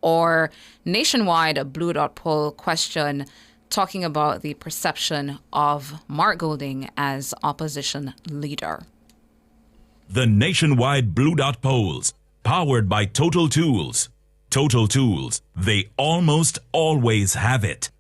or nationwide Blue Dot poll question talking about the perception of Mark Golding as opposition leader. The nationwide Blue Dot polls, powered by Total Tools. Total Tools, they almost always have it.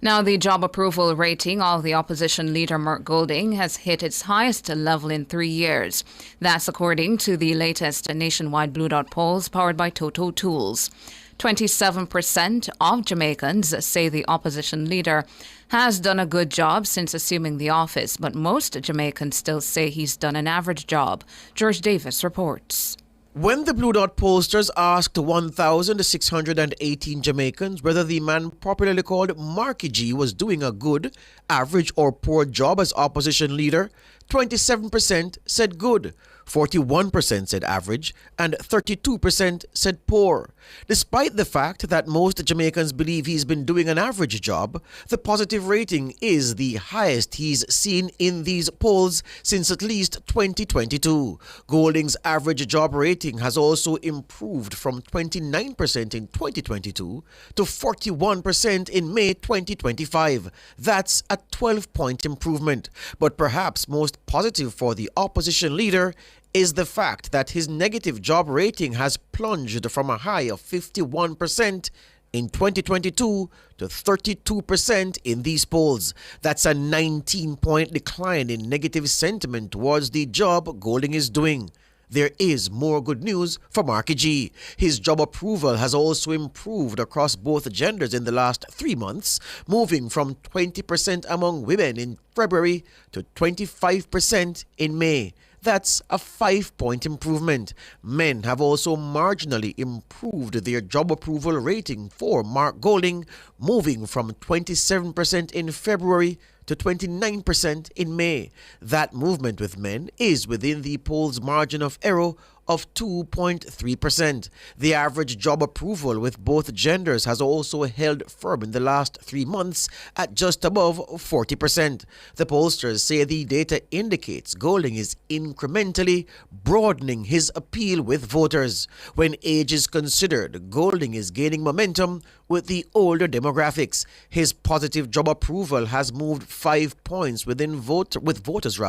Now, the job approval rating of the opposition leader Mark Golding has hit its highest level in 3 years. That's according to the latest nationwide Blue Dot polls powered by Total Tools. 27% of Jamaicans say the opposition leader has done a good job since assuming the office, but most Jamaicans still say he's done an average job. George Davis reports. When the Blue Dot pollsters asked 1,618 Jamaicans whether the man popularly called Marky G was doing a good, average or poor job as opposition leader, 27% said good, 41% said average, and 32% said poor. Despite the fact that most Jamaicans believe he's been doing an average job, the positive rating is the highest he's seen in these polls since at least 2022. Golding's average job rating has also improved from 29% in 2022 to 41% in May 2025. That's a 12-point improvement. But perhaps most positive for the opposition leader is the fact that his negative job rating has plunged from a high of 51% in 2022 to 32% in these polls. That's a 19-point decline in negative sentiment towards the job Golding is doing. There is more good news for Marky G. His job approval has also improved across both genders in the last 3 months, moving from 20% among women in February to 25% in May. That's a 5-point improvement. Men have also marginally improved their job approval rating for Mark Golding, moving from 27% in February to 29% in May. That movement with men is within the poll's margin of error of 2.3%. The average job approval with both genders has also held firm in the last 3 months at just above 40%. The pollsters say the data indicates Golding is incrementally broadening his appeal with voters. When age is considered, Golding is gaining momentum with the older demographics. His positive job approval has moved 5 points with voters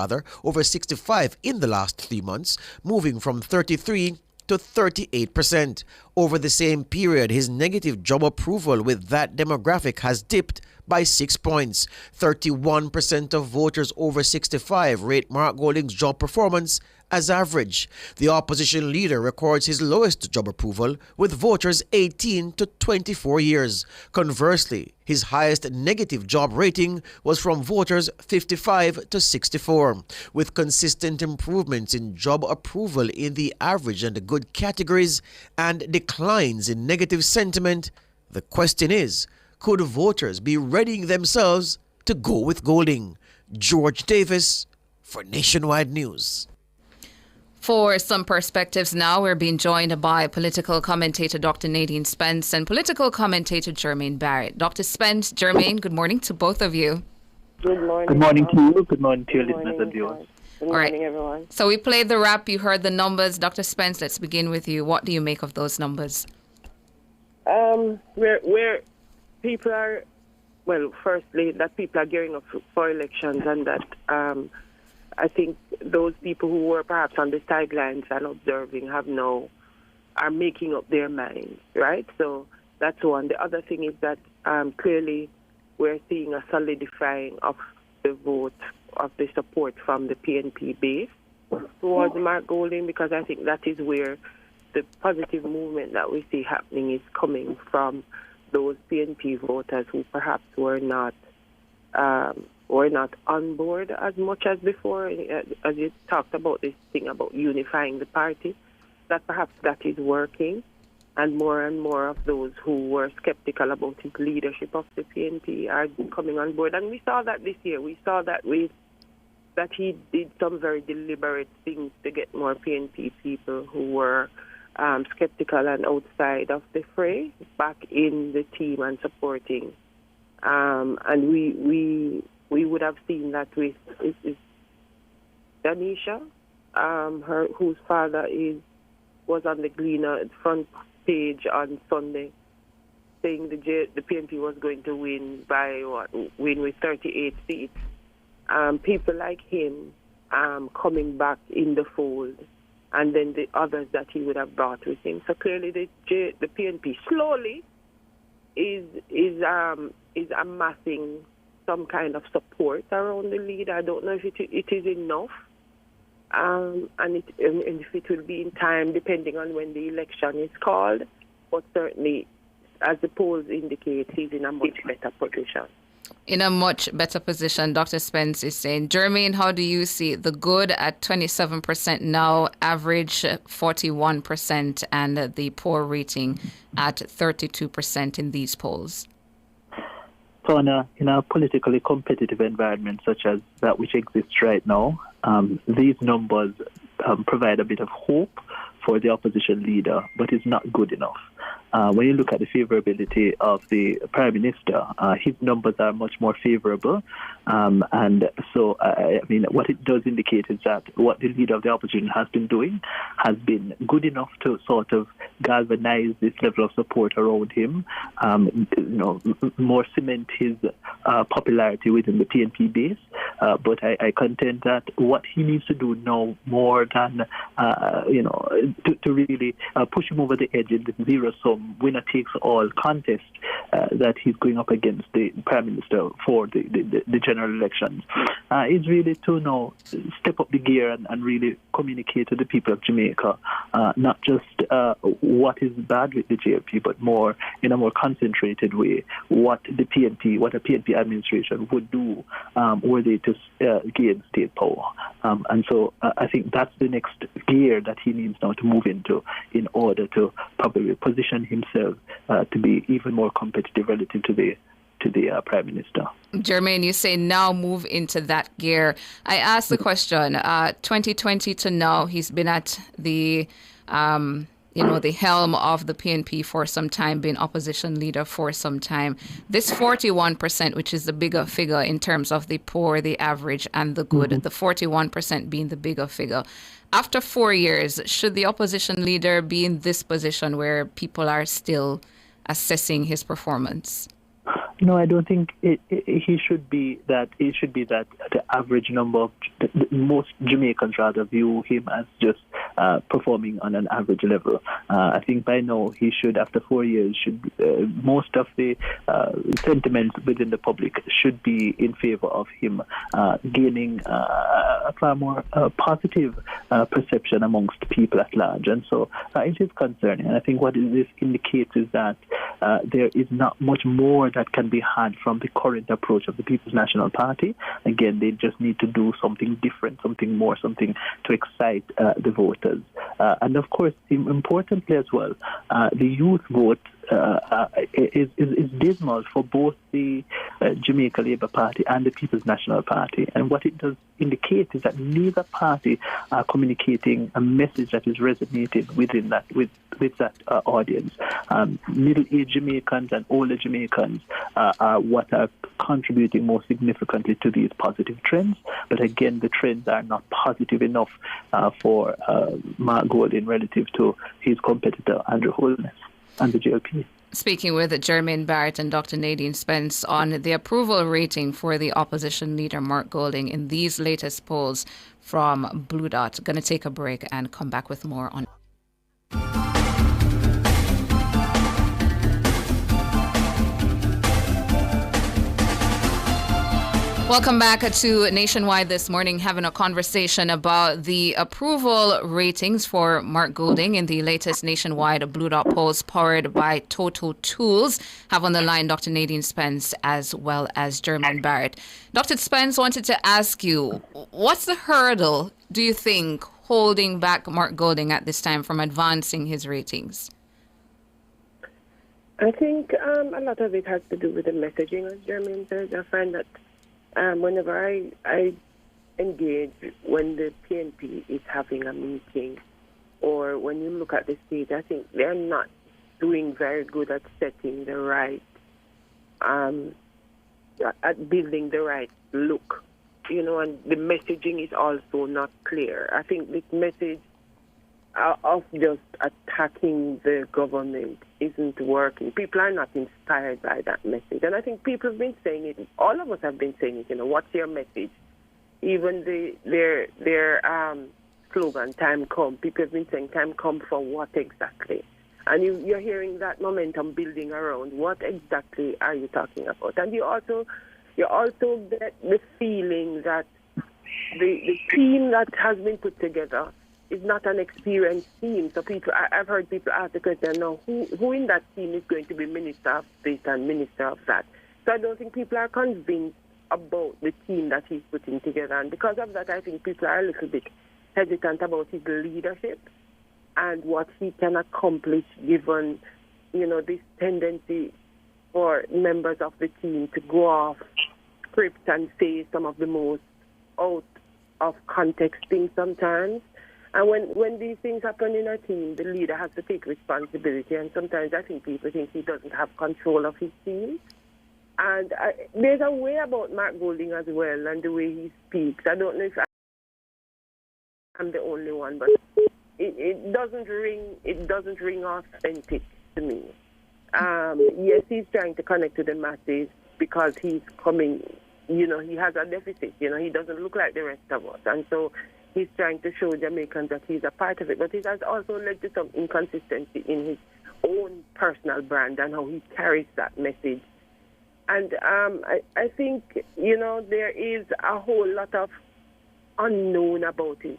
over 65 in the last 3 months, moving from 33 to 38%. Over the same period, his negative job approval with that demographic has dipped by 6 points. 31% of voters over 65 rate Mark Golding's job performance as average. The opposition leader records his lowest job approval with voters 18 to 24 years. Conversely, his highest negative job rating was from voters 55 to 64. With consistent improvements in job approval in the average and the good categories and declines in negative sentiment, the question is, could voters be readying themselves to go with Golding? George Davis for Nationwide News. For some perspectives now, we're being joined by political commentator Dr. Nadine Spence and political commentator Jermaine Barrett. Dr. Spence, Jermaine, good morning to both of you. Good morning. Good morning to you. Good morning to your listeners and viewers. Good morning, everyone. So we played the rap. You heard the numbers. Dr. Spence, let's begin with you. What do you make of those numbers? Where people are, well, firstly, that people are gearing up for elections and that I think those people who were perhaps on the sidelines and observing are making up their minds, right? So that's one. The other thing is that clearly we're seeing a solidifying of the vote, of the support from the PNP base towards Mark Golding, because I think that is where the positive movement that we see happening is coming from those PNP voters who perhaps were not on board as much as before. As you talked about this thing about unifying the party, that perhaps that is working, and more of those who were skeptical about his leadership of the PNP are coming on board. And we saw that this year. We saw that that he did some very deliberate things to get more PNP people who were skeptical and outside of the fray back in the team and supporting. And we would have seen that with Danisha, whose father was on the Gleaner front page on Sunday, saying the PNP was going to win with 38 seats. People like him coming back in the fold, and then the others that he would have brought with him. So clearly, the PNP slowly is amassing some kind of support around the leader. I don't know if it is enough, and if it will be in time, depending on when the election is called. But certainly, as the polls indicate, he's in a much better position. In a much better position, Dr. Spence is saying. Jermaine, how do you see the good at 27% now, average 41%, and the poor rating at 32% in these polls? So in a politically competitive environment such as that which exists right now, these numbers provide a bit of hope for the opposition leader, but it's not good enough. When you look at the favorability of the Prime Minister, his numbers are much more favorable. And so, what it does indicate is that what the leader of the opposition has been doing has been good enough to sort of galvanize this level of support around him, more cement his popularity within the PNP base. But I contend that what he needs to do now more than, to really push him over the edge in the zero-sum winner-takes-all contest that he's going up against the Prime Minister for the general elections, is really to now step up the gear and really communicate to the people of Jamaica, not just what is bad with the JLP, but more in a more concentrated way, what a PNP administration would do were they to gain state power. And so I think that's the next gear that he needs now to move into in order to probably position himself to be even more competitive relative to the Prime Minister. Jermaine, you say now move into that gear. I asked the question, 2020 to now, he's been at the the helm of the PNP for some time, been opposition leader for some time. This 41%, which is the bigger figure in terms of the poor, the average, and the good, the 41% being the bigger figure. After 4 years, should the opposition leader be in this position where people are still assessing his performance? No, I don't think he should be that. It should be that the average number of most Jamaicans rather view him as just performing on an average level. I think by now he should, after 4 years, most of the sentiments within the public should be in favor of him gaining a far more positive perception amongst people at large. And so it is concerning. And I think what this indicates is that there is not much more that can be had from the current approach of the People's National Party. Again, they just need to do something different, something more, something to excite the voters. And of course, importantly as well, the youth vote is dismal for both the Jamaica Labour Party and the People's National Party. And what it does indicate is that neither party are communicating a message that is resonating within that with that audience. Middle-aged Jamaicans and older Jamaicans are what are contributing more significantly to these positive trends. But again, the trends are not positive enough for Mark Golding relative to his competitor, Andrew Holness, and the JLP. Speaking with Jermaine Barrett and Dr. Nadine Spence on the approval rating for the opposition leader, Mark Golding, in these latest polls from Blue Dot. Going to take a break and come back with more on. Welcome back to Nationwide this morning, having a conversation about the approval ratings for Mark Golding in the latest nationwide Blue Dot polls powered by Total Tools. Have on the line Dr. Nadine Spence as well as Jermaine Barrett. Dr. Spence, wanted to ask you, what's the hurdle, do you think, holding back Mark Golding at this time from advancing his ratings? I think a lot of it has to do with the messaging, as Jermaine says. I find that whenever I engage when the PNP is having a meeting, or when you look at the state, I think they're not doing very good at setting the right, at building the right look, and the messaging is also not clear. I think this message of just attacking the government isn't working. People are not inspired by that message. And I think people have been saying it. All of us have been saying it, what's your message? Even their slogan, time come. People have been saying time come for what exactly? And you're hearing that momentum building around. What exactly are you talking about? And you also get the feeling that the team that has been put together is not an experienced team. So I've heard people ask the question, now, who in that team is going to be minister of this and minister of that? So I don't think people are convinced about the team that he's putting together. And because of that, I think people are a little bit hesitant about his leadership and what he can accomplish given, this tendency for members of the team to go off script and say some of the most out of context things sometimes. And when these things happen in a team, the leader has to take responsibility. And sometimes I think people think he doesn't have control of his team. And there's a way about Mark Golding as well and the way he speaks. I don't know if I'm the only one, but it doesn't ring authentic to me. Yes, he's trying to connect to the masses because he's coming, he has a deficit, he doesn't look like the rest of us. And so he's trying to show Jamaicans that he's a part of it. But it has also led to some inconsistency in his own personal brand and how he carries that message. And I think, there is a whole lot of unknown about him.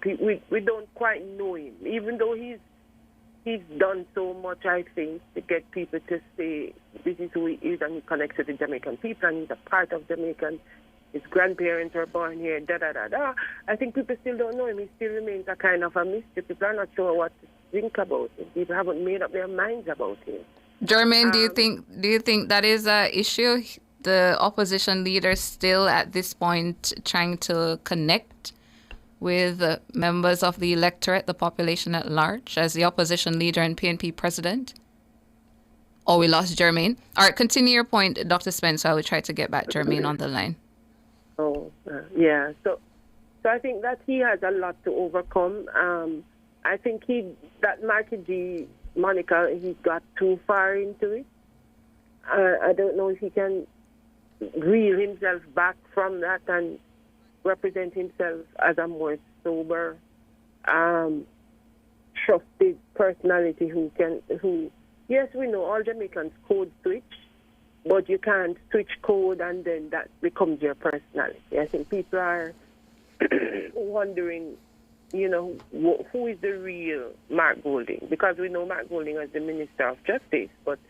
We don't quite know him, even though he's done so much, I think, to get people to say this is who he is and he connects with the Jamaican people and he's a part of Jamaican. His grandparents were born here, da-da-da-da. I think people still don't know him. He still remains a kind of a mystery. People are not sure what to think about him. People haven't made up their minds about him. Jermaine, do you think that is an issue? The opposition leader still at this point trying to connect with members of the electorate, the population at large, as the opposition leader and PNP president? Oh, we lost Jermaine. All right, continue your point, Dr. Spencer. I will try to get back Jermaine on the line. Oh, yeah. So I think that he has a lot to overcome. I think that Marky G moniker, he got too far into it. I don't know if he can reel himself back from that and represent himself as a more sober, trusted personality who, yes, we know all Jamaicans code switch, but you can't switch code and then that becomes your personality. I think people are wondering, who is the real Mark Golding? Because we know Mark Golding as the Minister of Justice, but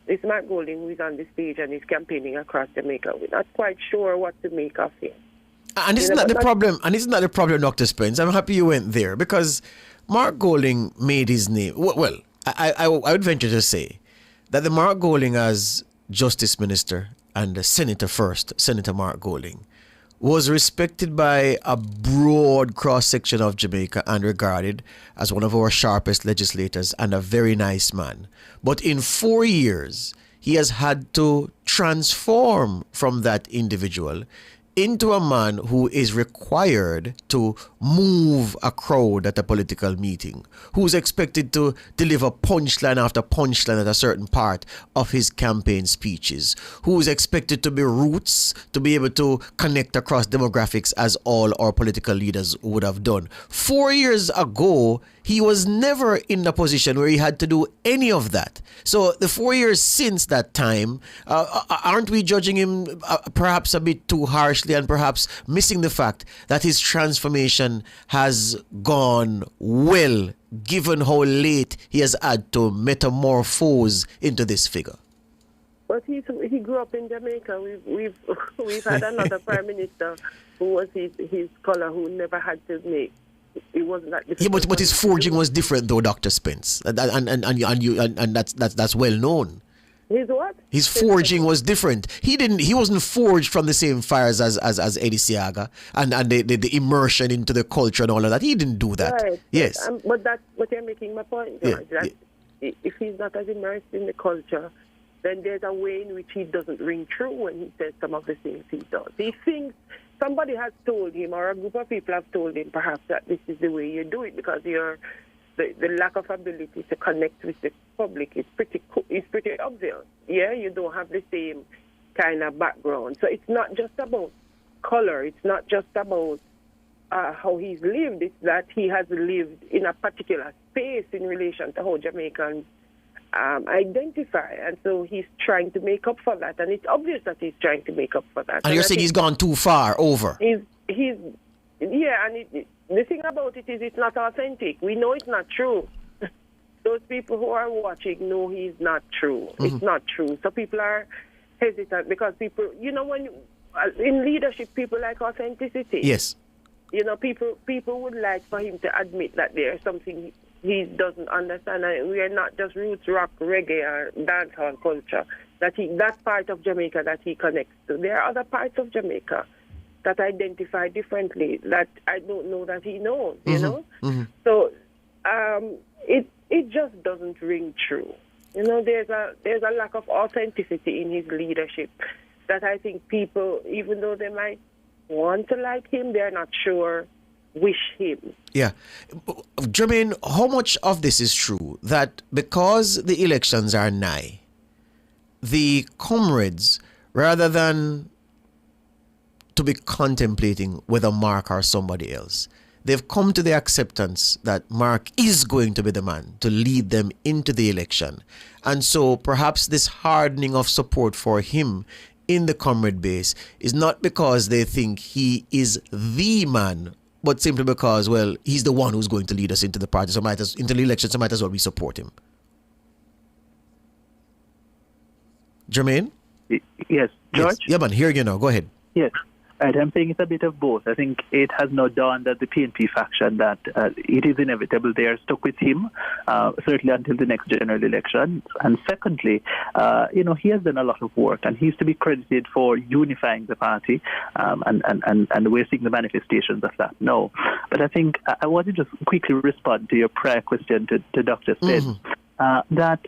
it's Mark Golding who is on the stage and is campaigning across Jamaica. We're not quite sure what to make of him. And isn't that the problem? And isn't that the problem, Dr. Spence? I'm happy you went there because Mark Golding made his name. Well, I would venture to say that the Mark Golding as Justice Minister and the Senator first, Senator Mark Golding, was respected by a broad cross-section of Jamaica and regarded as one of our sharpest legislators and a very nice man. But in 4 years, he has had to transform from that individual into a man who is required to move a crowd at a political meeting, who's expected to deliver punchline after punchline at a certain part of his campaign speeches, who's expected to be roots, to be able to connect across demographics as all our political leaders would have done. 4 years ago, he was never in a position where he had to do any of that. So the 4 years since that time, aren't we judging him perhaps a bit too harshly and perhaps missing the fact that his transformation has gone well, given how late he has had to metamorphose into this figure? But he grew up in Jamaica. We've had another prime minister who was his color who never had to make. It wasn't that difficult. Yeah, but his forging was different though, Dr. Spence, and that's well known. His what? His forging was different. He wasn't forged from the same fires as Eddie Siaga and the immersion into the culture and all of that. He didn't do that. Right. Yes. But that's what you're making my point, George. Yeah, If he's not as immersed in the culture, then there's a way in which he doesn't ring true when he says some of the things he does. He thinks somebody has told him, or a group of people have told him, perhaps, that this is the way you do it because you're the lack of ability to connect with the public is pretty obvious. Yeah, you don't have the same kind of background. So it's not just about color. It's not just about how he's lived. It's that he has lived in a particular space in relation to how Jamaicans identify. And so he's trying to make up for that. And it's obvious that he's trying to make up for that. And you're saying he's gone too far over? The thing about it is it's not authentic. We know it's not true. Those people who are watching know he's not true. Mm-hmm. It's not true. So people are hesitant because people, when in leadership, people like authenticity. Yes. People would like for him to admit that there's something he doesn't understand. And we are not just roots, rock, reggae, or dancehall culture. That's part of Jamaica that he connects to. There are other parts of Jamaica that identify differently that I don't know that he knows, you know? Mm-hmm. So it just doesn't ring true. There's a lack of authenticity in his leadership that I think people, even though they might want to like him, they're not sure wish him. Yeah. Jermaine, how much of this is true that because the elections are nigh, the comrades, rather than to be contemplating whether Mark or somebody else, they've come to the acceptance that Mark is going to be the man to lead them into the election. And so perhaps this hardening of support for him in the comrade base is not because they think he is the man, but simply because, well, he's the one who's going to lead us into the party, into the election, so might as well we support him. Jermaine? Yes, George? Yes. Yeah, man, here you now. Go ahead. Yes. I'm saying it's a bit of both. I think it has now dawned at the PNP faction that it is inevitable they are stuck with him, certainly until the next general election. And secondly, he has done a lot of work, and he's to be credited for unifying the party, and we're seeing the manifestations of that now. But I think I want to just quickly respond to your prior question to Dr. Spence, that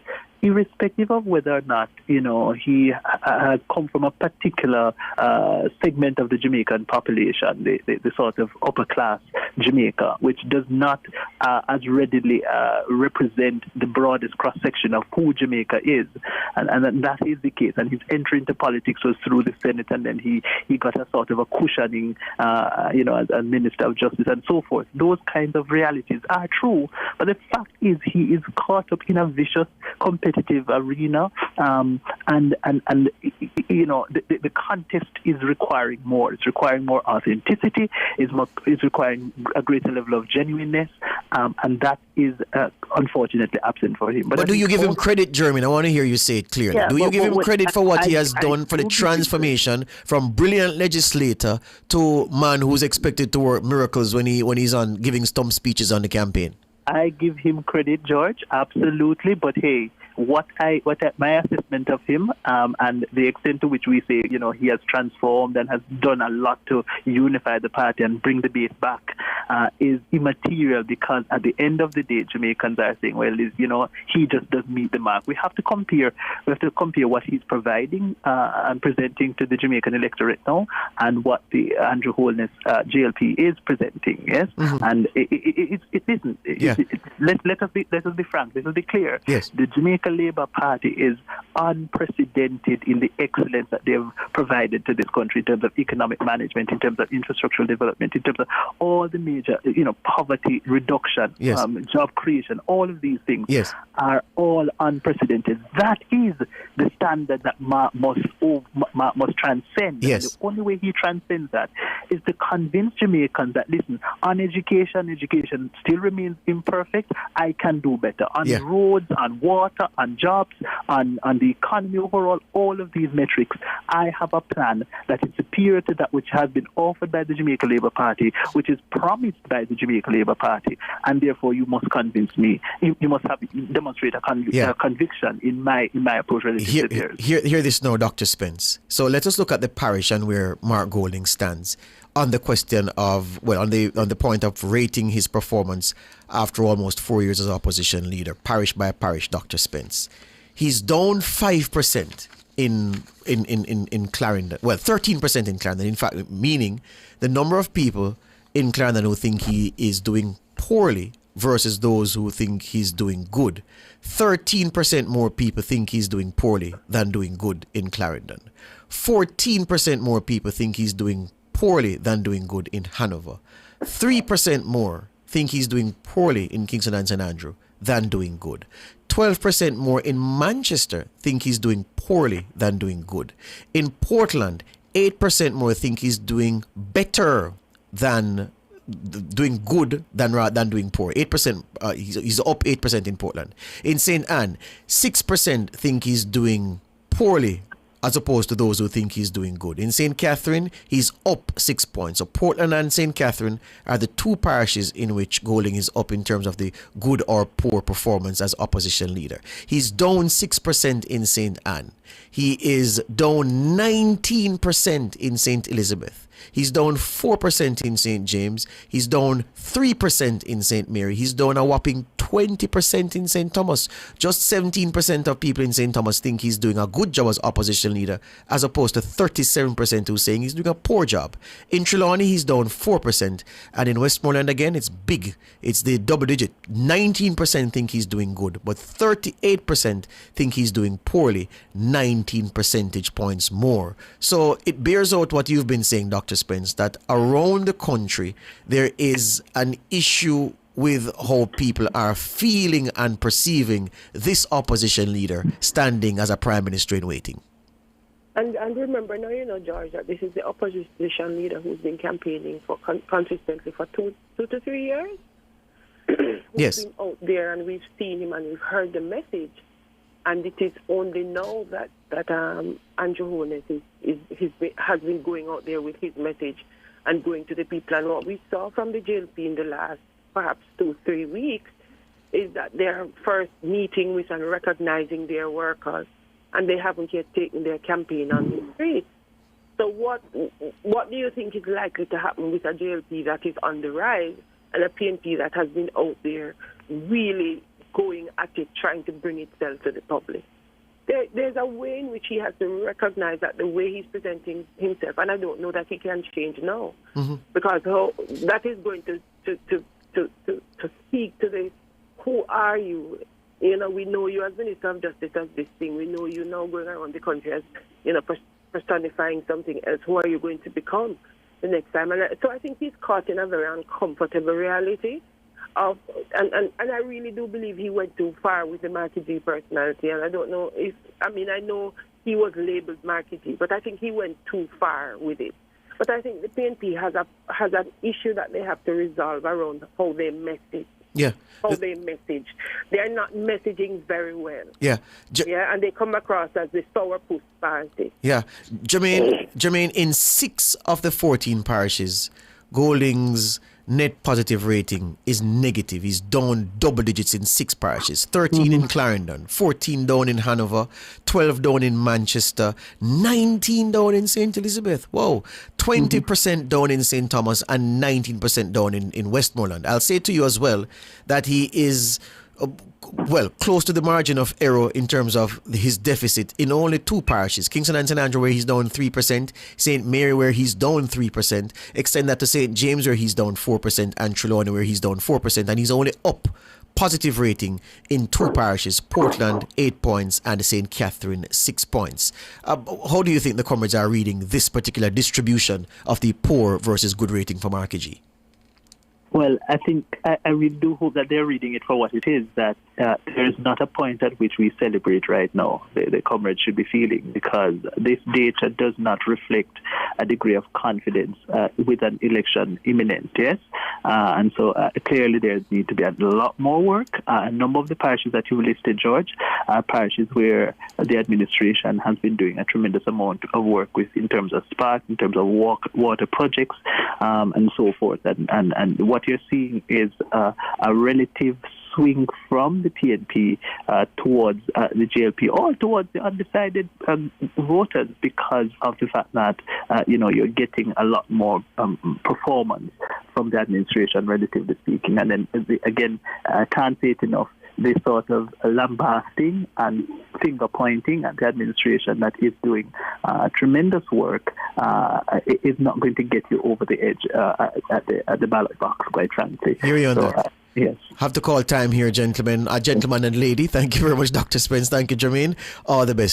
irrespective of whether or not, he has come from a particular segment of the Jamaican population, the sort of upper class Jamaica, which does not as readily represent the broadest cross-section of who Jamaica is. And that is the case. And his entry into politics was through the Senate, and then he got a sort of a cushioning, as Minister of Justice and so forth. Those kinds of realities are true. But the fact is he is caught up in a vicious competitive arena, and the contest is requiring more. It's requiring more authenticity. It's requiring a greater level of genuineness, and that is unfortunately absent for him. But do you give him credit, Jermaine? I want to hear you say it clearly. Do you give him credit for what he has done for the transformation from brilliant legislator to man who's expected to work miracles when he's on giving stump speeches on the campaign? I give him credit, George, absolutely. But hey, my assessment of him, and the extent to which we say, he has transformed and has done a lot to unify the party and bring the base back, is immaterial, because at the end of the day, Jamaicans are saying, well, he just doesn't meet the mark. We have to compare what he's providing and presenting to the Jamaican electorate now, and what the Andrew Holness JLP is presenting. Yes, and it isn't. Yeah. Let us be frank. Let us be clear. Yes. The Jamaica Labour Party is unprecedented in the excellence that they've provided to this country in terms of economic management, in terms of infrastructural development, in terms of all the major, poverty reduction, yes, job creation. All of these things, yes, are all unprecedented. That is the standard that must transcend. Yes. And the only way he transcends that is to convince Jamaicans that, listen, on education still remains imperfect. I can do better. On roads, on water, on jobs, on the economy overall, all of these metrics, I have a plan that is superior to that which has been offered by the Jamaica Labour Party, which is promised by the Jamaica Labour Party, and therefore you must convince me. You must demonstrate a conviction in my approach relative to theirs. Hear this now, Dr. Spence. So let us look at the parish and where Mark Golding stands on the question of, on the point of rating his performance after almost 4 years as opposition leader, parish by parish, Dr. Spence. He's down 5% in Clarendon. Well, 13% in Clarendon, in fact, meaning the number of people in Clarendon who think he is doing poorly versus those who think he's doing good. 13% more people think he's doing poorly than doing good in Clarendon. 14% more people think he's doing poorly than doing good in Hanover. 3% more think he's doing poorly in Kingston and St. Andrew than doing good. 12% more in Manchester think he's doing poorly than doing good. In Portland, 8% more think he's doing better than doing good than doing poor. 8%, he's up 8% in Portland. In St. Anne, 6% think he's doing poorly as opposed to those who think he's doing good. In St. Catherine, he's up 6 points. So Portland and St. Catherine are the two parishes in which Golding is up in terms of the good or poor performance as opposition leader. He's down 6% in St. Anne. He is down 19% in St. Elizabeth. He's down 4% in St. James. He's down 3% in St. Mary. He's down a whopping 20% in St. Thomas. Just 17% of people in St. Thomas think he's doing a good job as opposition leader, as opposed to 37% who saying he's doing a poor job. In Trelawney, he's down 4%. And in Westmoreland, again, it's big. It's the double digit. 19% think he's doing good, but 38% think he's doing poorly. 19 percentage points more. So it bears out what you've been saying, Dr. Spence, that around the country, there is an issue with how people are feeling and perceiving this opposition leader standing as a prime minister in waiting. And remember now, George, that this is the opposition leader who's been campaigning for consistently for two to 3 years. Yes. Been out there, and we've seen him and we've heard the message. And it is only now that Andrew Holness has been going out there with his message and going to the people. And what we saw from the JLP in the last perhaps 2-3 weeks is that they're first meeting with and recognizing their workers, and they haven't yet taken their campaign on the streets. So what do you think is likely to happen with a JLP that is on the rise and a PNP that has been out there really going at it, trying to bring itself to the public? There's a way in which he has to recognize that the way he's presenting himself, and I don't know that he can change now, because that is going to speak to this. Who are you? We know you as Minister of Justice as this thing. We know you now going around the country as, personifying something else. Who are you going to become the next time? And so I think he's caught in a very uncomfortable reality. And I really do believe he went too far with the Marky G personality. And I don't know I know he was labeled Marky G, but I think he went too far with it. But I think the PNP has an issue that they have to resolve around how they message. Yeah. How they message. They are not messaging very well. Yeah. And they come across as the sourpuss party. Yeah. Jermaine, in 6 of the 14 parishes, Golding's net positive rating is negative. He's down double digits in 6 parishes. 13 in Clarendon, 14 down in Hanover, 12 down in Manchester, 19 down in St. Elizabeth. Whoa. 20% down in St. Thomas and 19% down in Westmoreland. I'll say to you as well that he is close to the margin of error in terms of his deficit in only 2 parishes. Kingston and St. Andrew, where he's down 3%, St. Mary, where he's down 3%, extend that to St. James, where he's down 4%, and Trelawney, where he's down 4%, and he's only up positive rating in 2 parishes, Portland 8 points and St. Catherine 6 points. How do you think the comrades are reading this particular distribution of the poor versus good rating for Marky G? Well, I think I really do hope that they're reading it for what it is, that there is not a point at which we celebrate right now, the comrades should be feeling, because this data does not reflect a degree of confidence with an election imminent, yes? And so clearly there needs to be a lot more work. A number of the parishes that you listed, George, are parishes where the administration has been doing a tremendous amount of work with in terms of spark, in terms of water projects, and so forth. And what you're seeing is a relative swing from the PNP towards the JLP or towards the undecided voters, because of the fact that you're getting a lot more performance from the administration, relatively speaking. And then again, I can't say it enough, this sort of lambasting and finger pointing at the administration that is doing tremendous work is not going to get you over the edge at the ballot box, quite frankly. Hear you on that. Yes. Have to call time here, gentlemen. Gentleman and lady. Thank you very much, Dr. Spence. Thank you, Jermaine. All the best.